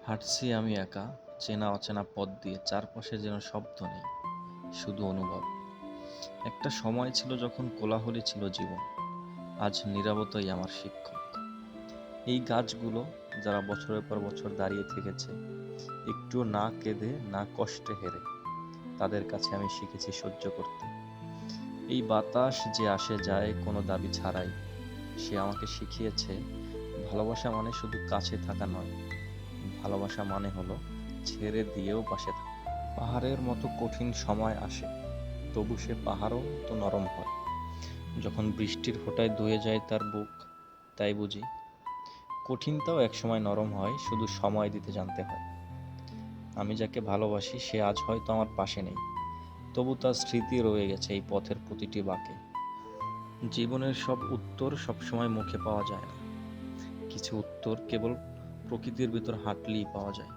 হাঁটছি আমি একা, চেনা অচেনা পথ দিয়ে, চারপাশে যেন শব্দ নেই, শুধু অনুভব। একটা সময় ছিল যখন কোলাহলী ছিল জীবন, আজ নীরবতাই আমার শিক্ষক। এই গাছগুলো যারা বছরের পর বছর দাঁড়িয়ে থেকেছে, একটুও না কেঁদে না কষ্টে হেরে, তাদের কাছে আমি শিখেছি সহ্য করতে। এই বাতাস যে আসে যায় কোনো দাবি ছাড়াই, সে আমাকে শিখিয়েছে ভালোবাসা মানে শুধু কাছে থাকা নয়, ভালোবাসা মানে হলো ছেড়ে দিয়েও পাশে থাকা। পাহাড়ের মতো কঠিন সময় আসে, তবু সে পাহাড়ও তো নরম হয় যখন বৃষ্টির ফোঁটায় ধুয়ে যায় তার বুক। তাই বুঝি কঠিনটাও একসময় নরম হয়, শুধু সময় দিতে জানতে হয়। আমি যাকে ভালোবাসি সে আজ হয়তো আমার পাশে নেই, তবু তার স্মৃতি রয়ে গেছে এই পথের প্রতিটি বাঁকে। জীবনের সব উত্তর সবসময় মুখে পাওয়া যায় না, কিছু উত্তর কেবল প্রকৃতির ভিতর হাঁটলেই পাওয়া যায়।